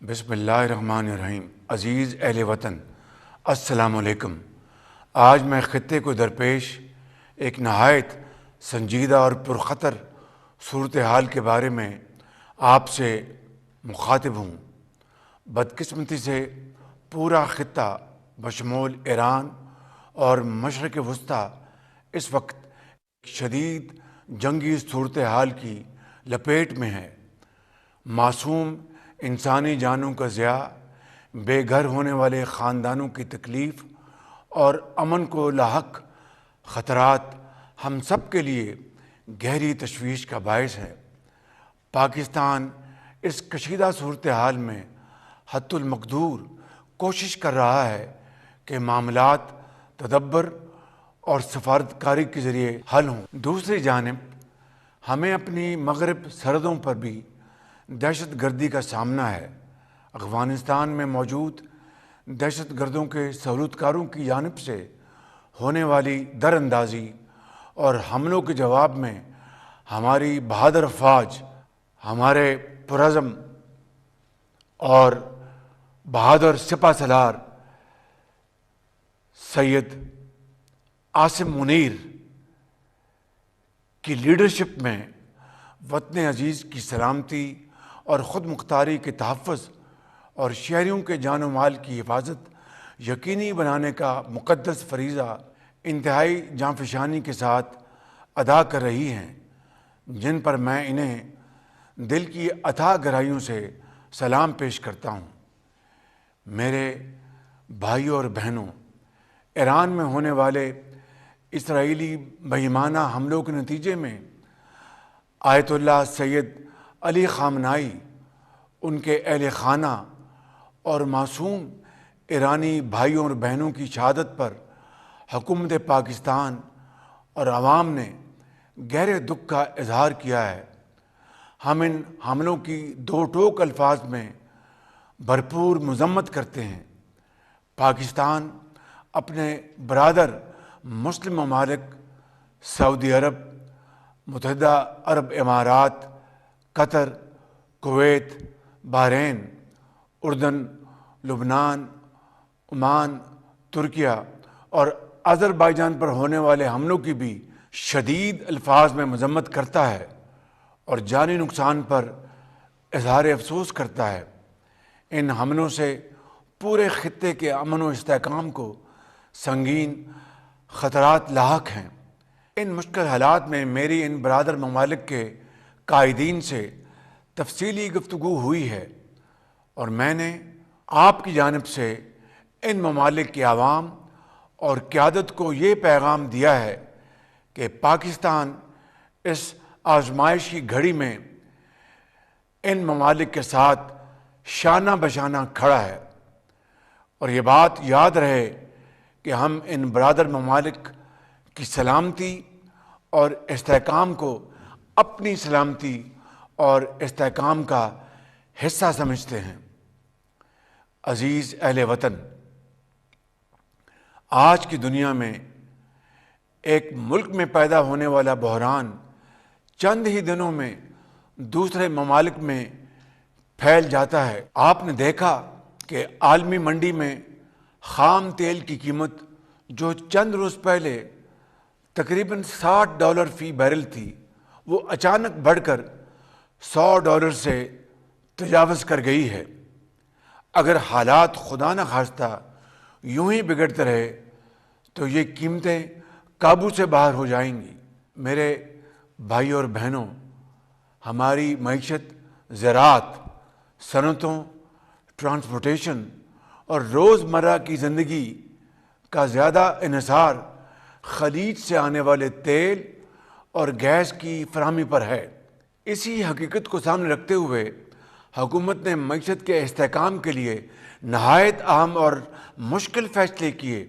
بسم اللہ الرحمن الرحیم۔ عزیز اہل وطن، السلام علیکم۔ آج میں خطے کو درپیش ایک نہایت سنجیدہ اور پرخطر صورتحال کے بارے میں آپ سے مخاطب ہوں۔ بدقسمتی سے پورا خطہ بشمول ایران اور مشرق وسطیٰ اس وقت شدید جنگی صورتحال کی لپیٹ میں ہے۔ معصوم انسانی جانوں کا ضیاع، بے گھر ہونے والے خاندانوں کی تکلیف اور امن کو لاحق خطرات ہم سب کے لیے گہری تشویش کا باعث ہے۔ پاکستان اس کشیدہ صورتحال میں حد المقدور کوشش کر رہا ہے کہ معاملات تدبر اور سفارتکاری کے ذریعے حل ہوں۔ دوسری جانب ہمیں اپنی مغرب سرحدوں پر بھی دہشت گردی کا سامنا ہے۔ افغانستان میں موجود دہشت گردوں کے سہولت کاروں کی جانب سے ہونے والی در اندازی اور حملوں کے جواب میں ہماری بہادر افواج، ہمارے پرعزم اور بہادر سپہ سالار سید عاصم منیر کی لیڈرشپ میں وطن عزیز کی سلامتی اور خود مختاری کے تحفظ اور شہریوں کے جان و مال کی حفاظت یقینی بنانے کا مقدس فریضہ انتہائی جانفشانی کے ساتھ ادا کر رہی ہیں، جن پر میں انہیں دل کی اتھاہ گہرائیوں سے سلام پیش کرتا ہوں۔ میرے بھائیوں اور بہنوں، ایران میں ہونے والے اسرائیلی بے ایمانہ حملوں کے نتیجے میں آیت اللہ سید علی خامنائی، ان کے اہل خانہ اور معصوم ایرانی بھائیوں اور بہنوں کی شہادت پر حکومت پاکستان اور عوام نے گہرے دکھ کا اظہار کیا ہے۔ ہم ان حملوں کی دو ٹوک الفاظ میں بھرپور مذمت کرتے ہیں۔ پاکستان اپنے برادر مسلم ممالک سعودی عرب، متحدہ عرب امارات، قطر، کویت، بحرین، اردن، لبنان، عمان، ترکیہ اور آذربائیجان پر ہونے والے حملوں کی بھی شدید الفاظ میں مذمت کرتا ہے اور جانی نقصان پر اظہار افسوس کرتا ہے۔ ان حملوں سے پورے خطے کے امن و استحکام کو سنگین خطرات لاحق ہیں۔ ان مشکل حالات میں میری ان برادر ممالک کے قائدین سے تفصیلی گفتگو ہوئی ہے اور میں نے آپ کی جانب سے ان ممالک کے عوام اور قیادت کو یہ پیغام دیا ہے کہ پاکستان اس آزمائش کی گھڑی میں ان ممالک کے ساتھ شانہ بشانہ کھڑا ہے، اور یہ بات یاد رہے کہ ہم ان برادر ممالک کی سلامتی اور استحکام کو اپنی سلامتی اور استحکام کا حصہ سمجھتے ہیں۔ عزیز اہل وطن، آج کی دنیا میں ایک ملک میں پیدا ہونے والا بحران چند ہی دنوں میں دوسرے ممالک میں پھیل جاتا ہے۔ آپ نے دیکھا کہ عالمی منڈی میں خام تیل کی قیمت جو چند روز پہلے تقریباً $60 فی بیرل تھی، وہ اچانک بڑھ کر $100 سے تجاوز کر گئی ہے۔ اگر حالات خدا نہ خواستہ یوں ہی بگڑتے رہے تو یہ قیمتیں قابو سے باہر ہو جائیں گی۔ میرے بھائی اور بہنوں، ہماری معیشت زراعت، صنعتوں، ٹرانسپورٹیشن اور روزمرہ کی زندگی کا زیادہ انحصار خلیج سے آنے والے تیل اور گیس کی فراہمی پر ہے۔ اسی حقیقت کو سامنے رکھتے ہوئے حکومت نے معیشت کے استحکام کے لیے نہایت اہم اور مشکل فیصلے کیے۔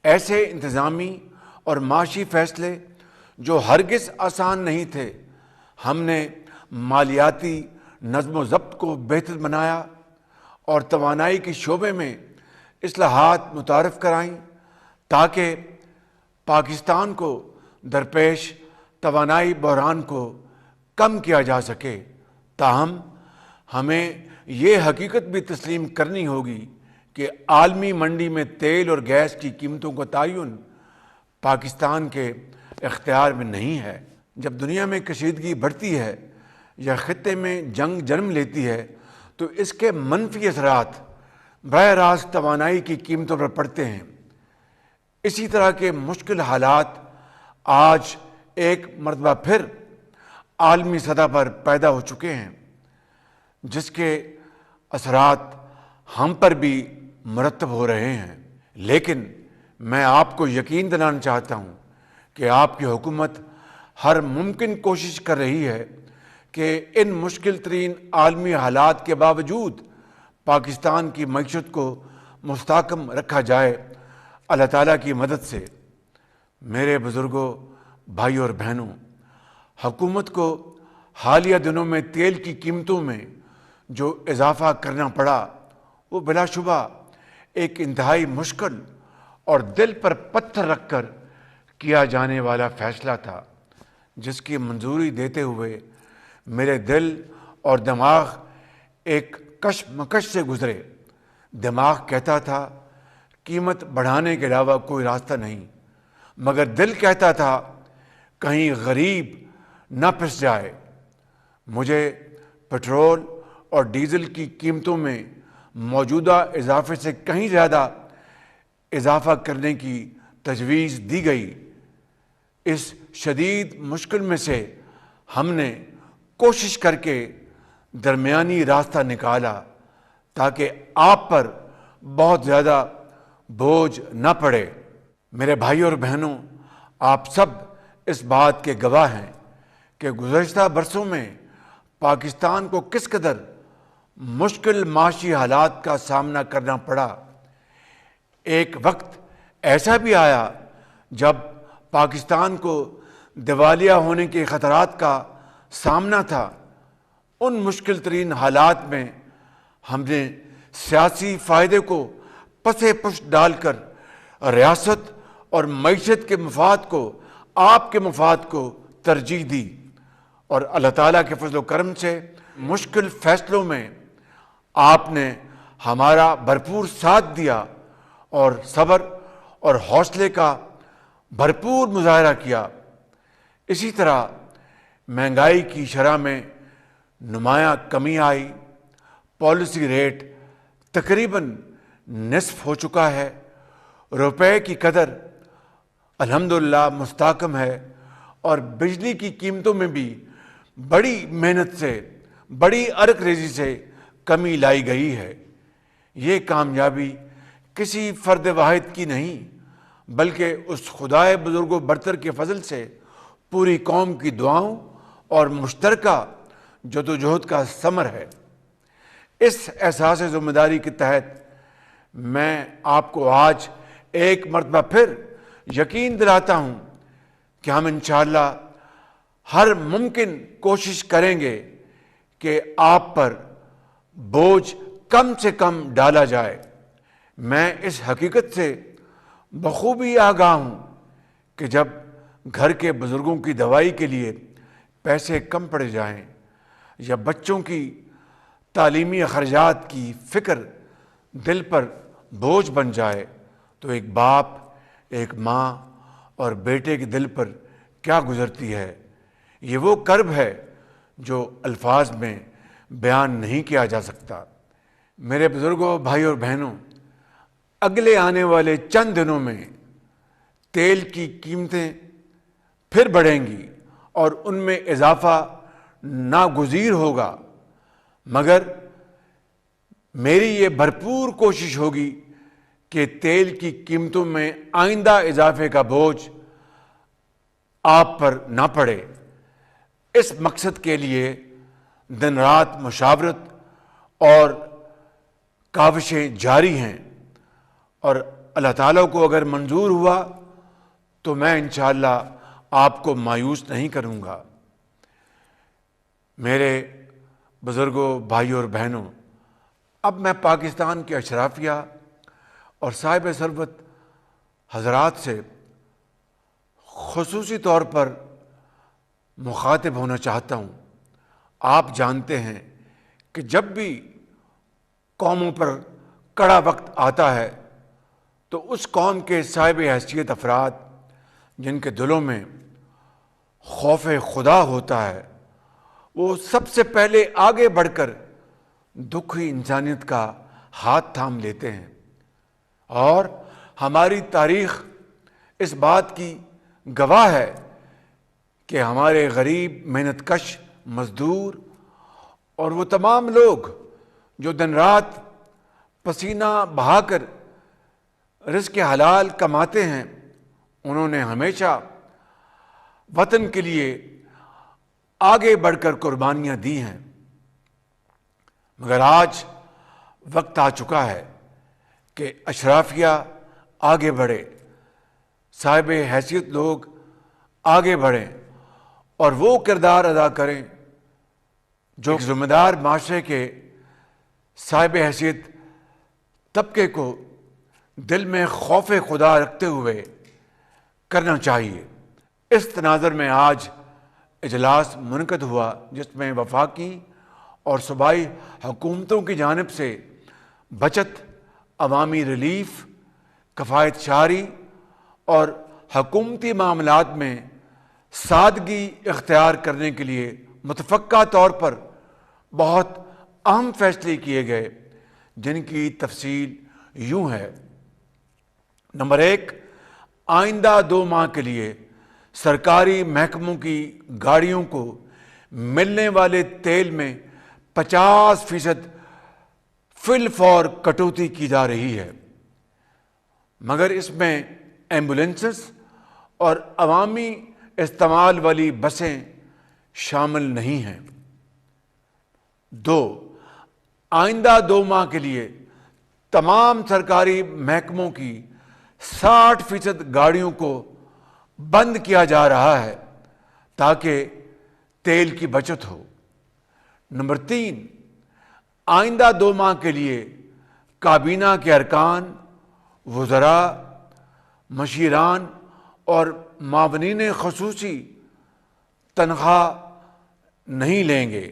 ایسے انتظامی اور معاشی فیصلے جو ہرگز آسان نہیں تھے۔ ہم نے مالیاتی نظم و ضبط کو بہتر بنایا اور توانائی کے شعبے میں اصلاحات متعارف کرائیں تاکہ پاکستان کو درپیش توانائی بحران کو کم کیا جا سکے۔ تاہم ہمیں یہ حقیقت بھی تسلیم کرنی ہوگی کہ عالمی منڈی میں تیل اور گیس کی قیمتوں کا تعین پاکستان کے اختیار میں نہیں ہے۔ جب دنیا میں کشیدگی بڑھتی ہے یا خطے میں جنگ جنم لیتی ہے تو اس کے منفی اثرات براہ راست توانائی کی قیمتوں پر پڑتے ہیں۔ اسی طرح کے مشکل حالات آج ایک مرتبہ پھر عالمی سطح پر پیدا ہو چکے ہیں، جس کے اثرات ہم پر بھی مرتب ہو رہے ہیں۔ لیکن میں آپ کو یقین دلانا چاہتا ہوں کہ آپ کی حکومت ہر ممکن کوشش کر رہی ہے کہ ان مشکل ترین عالمی حالات کے باوجود پاکستان کی معیشت کو مستحکم رکھا جائے اللہ تعالیٰ کی مدد سے۔ میرے بزرگوں، بھائیوں اور بہنوں، حکومت کو حالیہ دنوں میں تیل کی قیمتوں میں جو اضافہ کرنا پڑا وہ بلا شبہ ایک انتہائی مشکل اور دل پر پتھر رکھ کر کیا جانے والا فیصلہ تھا، جس کی منظوری دیتے ہوئے میرے دل اور دماغ ایک کشمکش سے گزرے۔ دماغ کہتا تھا قیمت بڑھانے کے علاوہ کوئی راستہ نہیں، مگر دل کہتا تھا کہیں غریب نہ پھنس جائے۔ مجھے پٹرول اور ڈیزل کی قیمتوں میں موجودہ اضافے سے کہیں زیادہ اضافہ کرنے کی تجویز دی گئی۔ اس شدید مشکل میں سے ہم نے کوشش کر کے درمیانی راستہ نکالا تاکہ آپ پر بہت زیادہ بوجھ نہ پڑے۔ میرے بھائیوں اور بہنوں، آپ سب اس بات کے گواہ ہیں کہ گزشتہ برسوں میں پاکستان کو کس قدر مشکل معاشی حالات کا سامنا کرنا پڑا۔ ایک وقت ایسا بھی آیا جب پاکستان کو دیوالیہ ہونے کے خطرات کا سامنا تھا۔ ان مشکل ترین حالات میں ہم نے سیاسی فائدے کو پس پش ڈال کر ریاست اور معیشت کے مفاد کو، آپ کے مفاد کو ترجیح دی، اور اللہ تعالیٰ کے فضل و کرم سے مشکل فیصلوں میں آپ نے ہمارا بھرپور ساتھ دیا اور صبر اور حوصلے کا بھرپور مظاہرہ کیا۔ اسی طرح مہنگائی کی شرح میں نمایاں کمی آئی، پالیسی ریٹ تقریباً نصف ہو چکا ہے، روپے کی قدر الحمدللہ مستحکم ہے، اور بجلی کی قیمتوں میں بھی بڑی محنت سے، بڑی عرق ریزی سے کمی لائی گئی ہے۔ یہ کامیابی کسی فرد واحد کی نہیں بلکہ اس خدائے بزرگ و برتر کے فضل سے پوری قوم کی دعاؤں اور مشترکہ جدوجہد کا ثمر ہے۔ اس احساس ذمہ داری کے تحت میں آپ کو آج ایک مرتبہ پھر یقین دلاتا ہوں کہ ہم انشاءاللہ ہر ممکن کوشش کریں گے کہ آپ پر بوجھ کم سے کم ڈالا جائے۔ میں اس حقیقت سے بخوبی آگاہ ہوں کہ جب گھر کے بزرگوں کی دوائی کے لیے پیسے کم پڑ جائیں یا بچوں کی تعلیمی اخراجات کی فکر دل پر بوجھ بن جائے تو ایک باپ، ایک ماں اور بیٹے کے دل پر کیا گزرتی ہے۔ یہ وہ کرب ہے جو الفاظ میں بیان نہیں کیا جا سکتا۔ میرے بزرگوں، بھائیوں اور بہنوں، اگلے آنے والے چند دنوں میں تیل کی قیمتیں پھر بڑھیں گی اور ان میں اضافہ ناگزیر ہوگا، مگر میری یہ بھرپور کوشش ہوگی کہ تیل کی قیمتوں میں آئندہ اضافے کا بوجھ آپ پر نہ پڑے۔ اس مقصد کے لیے دن رات مشاورت اور کاوشیں جاری ہیں، اور اللہ تعالیٰ کو اگر منظور ہوا تو میں انشاءاللہ آپ کو مایوس نہیں کروں گا۔ میرے بزرگوں، بھائیوں اور بہنوں، اب میں پاکستان کے اشرافیہ اور صاحب ثروت حضرات سے خصوصی طور پر مخاطب ہونا چاہتا ہوں۔ آپ جانتے ہیں کہ جب بھی قوموں پر کڑا وقت آتا ہے تو اس قوم کے صاحب حیثیت افراد جن کے دلوں میں خوف خدا ہوتا ہے وہ سب سے پہلے آگے بڑھ کر دکھی انسانیت کا ہاتھ تھام لیتے ہیں، اور ہماری تاریخ اس بات کی گواہ ہے کہ ہمارے غریب محنت کش مزدور اور وہ تمام لوگ جو دن رات پسینہ بہا کر رزق حلال کماتے ہیں، انہوں نے ہمیشہ وطن کے لیے آگے بڑھ کر قربانیاں دی ہیں، مگر آج وقت آ چکا ہے کہ اشرافیہ آگے بڑھے، صاحب حیثیت لوگ آگے بڑھیں اور وہ کردار ادا کریں جو ایک ذمہ دار معاشرے کے صاحب حیثیت طبقے کو دل میں خوف خدا رکھتے ہوئے کرنا چاہیے۔ اس تناظر میں آج اجلاس منعقد ہوا جس میں وفاقی اور صوبائی حکومتوں کی جانب سے بچت، عوامی ریلیف، کفایت شعاری اور حکومتی معاملات میں سادگی اختیار کرنے کے لیے متفقہ طور پر بہت اہم فیصلے کیے گئے، جن کی تفصیل یوں ہے۔ نمبر 1، آئندہ 2 ماہ کے لیے سرکاری محکموں کی گاڑیوں کو ملنے والے تیل میں 50% فی الفور کٹوتی کی جا رہی ہے، مگر اس میں ایمبولینسز اور عوامی استعمال والی بسیں شامل نہیں ہیں۔ 2، آئندہ 2 ماہ کے لیے تمام سرکاری محکموں کی 60% گاڑیوں کو بند کیا جا رہا ہے تاکہ تیل کی بچت ہو۔ نمبر 3، آئندہ 2 ماہ کے لیے کابینہ کے ارکان، وزراء، مشیران اور معاونین خصوصی تنخواہ نہیں لیں گے۔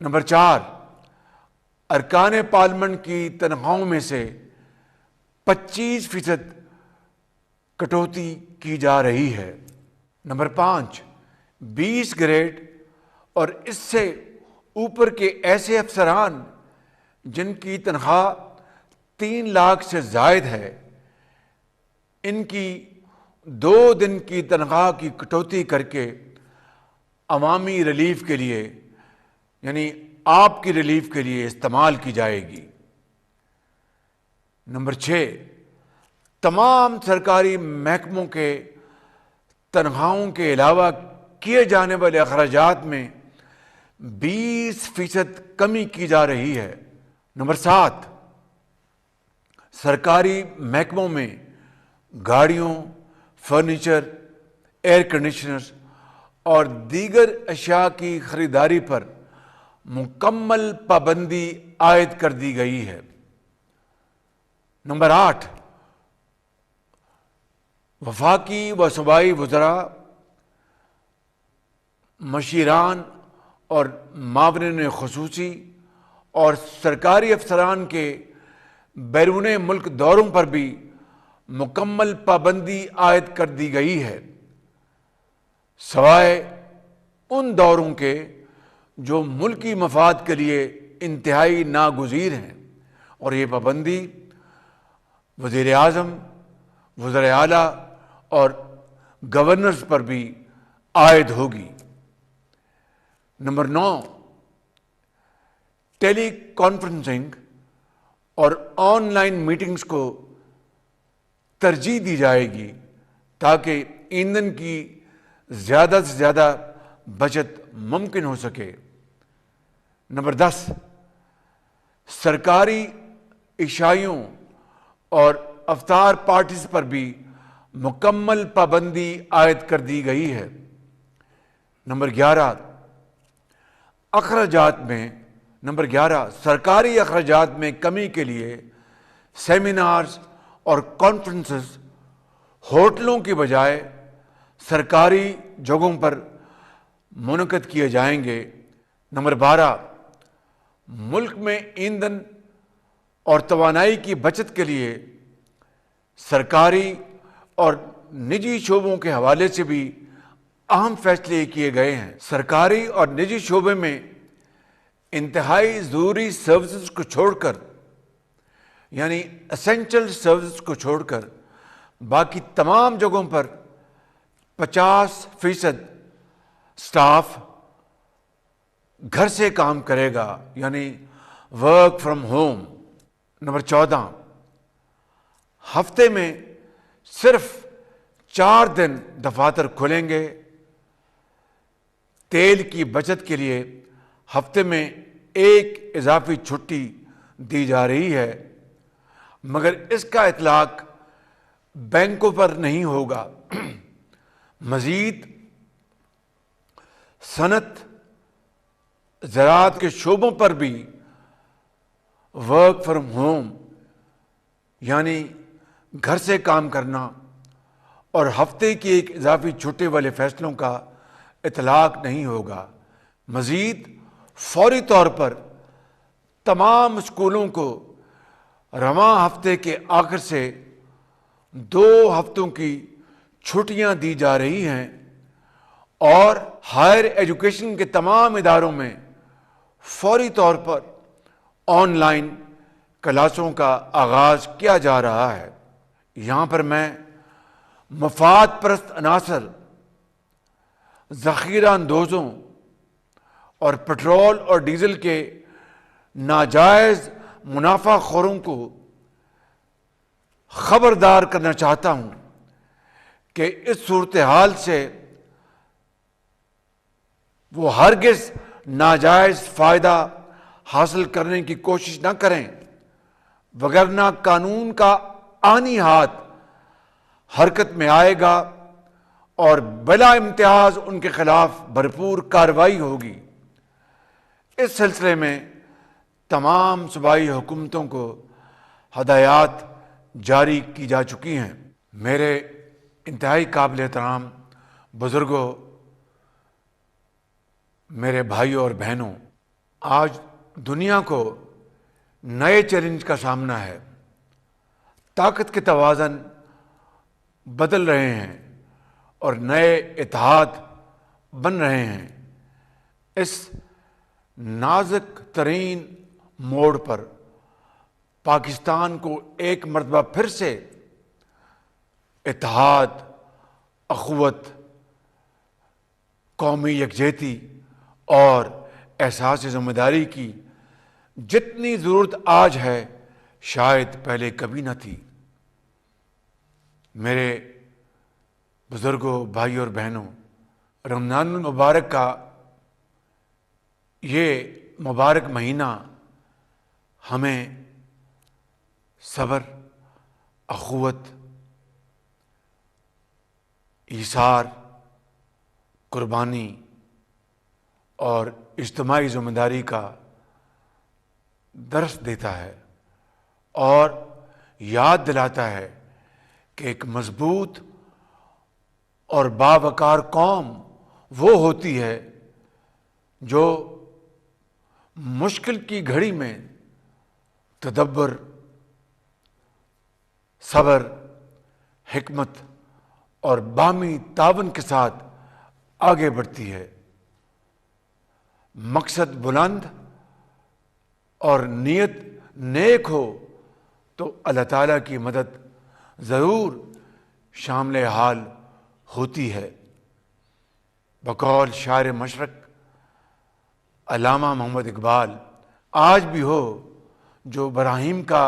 نمبر 4، ارکان پارلیمنٹ کی تنخواہوں میں سے 25% کٹوتی کی جا رہی ہے۔ نمبر 5، 20 گریڈ اور اس سے اوپر کے ایسے افسران جن کی تنخواہ 3 لاکھ سے زائد ہے، ان کی 2 دن کی تنخواہ کی کٹوتی کر کے عوامی ریلیف کے لیے، یعنی آپ کی ریلیف کے لیے استعمال کی جائے گی۔ نمبر 6، تمام سرکاری محکموں کے تنخواہوں کے علاوہ کیے جانے والے اخراجات میں 20% کمی کی جا رہی ہے۔ نمبر 7، سرکاری محکموں میں گاڑیوں، فرنیچر، ایئر کنڈیشنرز اور دیگر اشیاء کی خریداری پر مکمل پابندی عائد کر دی گئی ہے۔ نمبر 8، وفاقی و صوبائی وزراء، مشیران اور معاونین خصوصی اور سرکاری افسران کے بیرون ملک دوروں پر بھی مکمل پابندی عائد کر دی گئی ہے، سوائے ان دوروں کے جو ملکی مفاد کے لیے انتہائی ناگزیر ہیں، اور یہ پابندی وزیر اعظم، وزراء اعلیٰ اور گورنرز پر بھی عائد ہوگی۔ نمبر 9، ٹیلی کانفرنسنگ اور آن لائن میٹنگز کو ترجیح دی جائے گی تاکہ ایندھن کی زیادہ سے زیادہ بچت ممکن ہو سکے۔ نمبر 10، سرکاری عشائیوں اور افطار پارٹیز پر بھی مکمل پابندی عائد کر دی گئی ہے۔ نمبر 11، سرکاری اخراجات میں کمی کے لیے سیمینارز اور کانفرنسز ہوٹلوں کی بجائے سرکاری جگہوں پر منعقد کیے جائیں گے۔ نمبر 12، ملک میں ایندھن اور توانائی کی بچت کے لیے سرکاری اور نجی شعبوں کے حوالے سے بھی اہم فیصلے کیے گئے ہیں۔ سرکاری اور نجی شعبے میں انتہائی ضروری سروسز کو چھوڑ کر، یعنی اسینشل سروسز کو چھوڑ کر، باقی تمام جگہوں پر 50% سٹاف گھر سے کام کرے گا، یعنی ورک فرام ہوم۔ نمبر 14، ہفتے میں صرف 4 دن دفاتر کھلیں گے۔ تیل کی بچت کے لیے ہفتے میں 1 اضافی چھٹی دی جا رہی ہے، مگر اس کا اطلاق بینکوں پر نہیں ہوگا۔ مزید صنعت، زراعت کے شعبوں پر بھی ورک فرام ہوم، یعنی گھر سے کام کرنا اور ہفتے کی 1 اضافی چھٹی والے فیصلوں کا اطلاق نہیں ہوگا۔ مزید فوری طور پر تمام اسکولوں کو رواں ہفتے کے آخر سے 2 ہفتوں کی چھٹیاں دی جا رہی ہیں، اور ہائر ایجوکیشن کے تمام اداروں میں فوری طور پر آن لائن کلاسوں کا آغاز کیا جا رہا ہے۔ یہاں پر میں مفاد پرست عناصر، ذخیرہ اندوزوں اور پٹرول اور ڈیزل کے ناجائز منافع خوروں کو خبردار کرنا چاہتا ہوں کہ اس صورتحال سے وہ ہرگز ناجائز فائدہ حاصل کرنے کی کوشش نہ کریں، وگرنہ قانون کا آنی ہاتھ حرکت میں آئے گا اور بلا امتیاز ان کے خلاف بھرپور کارروائی ہوگی۔ اس سلسلے میں تمام صوبائی حکومتوں کو ہدایات جاری کی جا چکی ہیں۔ میرے انتہائی قابل احترام بزرگوں، میرے بھائیوں اور بہنوں، آج دنیا کو نئے چیلنج کا سامنا ہے۔ طاقت کے توازن بدل رہے ہیں اور نئے اتحاد بن رہے ہیں۔ اس نازک ترین موڑ پر پاکستان کو ایک مرتبہ پھر سے اتحاد، اخوت، قومی یکجہتی اور احساس ذمہ داری کی جتنی ضرورت آج ہے، شاید پہلے کبھی نہ تھی۔ میرے بزرگوں، بھائیوں اور بہنوں، رمضان المبارک کا یہ مبارک مہینہ ہمیں صبر، اخوت، ایثار، قربانی اور اجتماعی ذمہ داری کا درس دیتا ہے اور یاد دلاتا ہے کہ ایک مضبوط اور باوقار قوم وہ ہوتی ہے جو مشکل کی گھڑی میں تدبر، صبر، حکمت اور باہمی تعاون کے ساتھ آگے بڑھتی ہے۔ مقصد بلند اور نیت نیک ہو تو اللہ تعالیٰ کی مدد ضرور شامل حال ہوتی ہے۔ بقول شاعر مشرق علامہ محمد اقبال، آج بھی ہو جو براہیم کا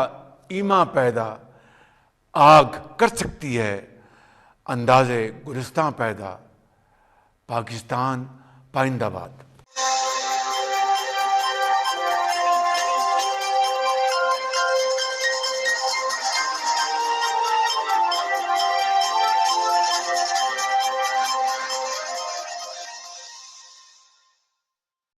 ایما پیدا، آگ کر سکتی ہے انداز گلستاں پیدا۔ پاکستان پائندہ باد۔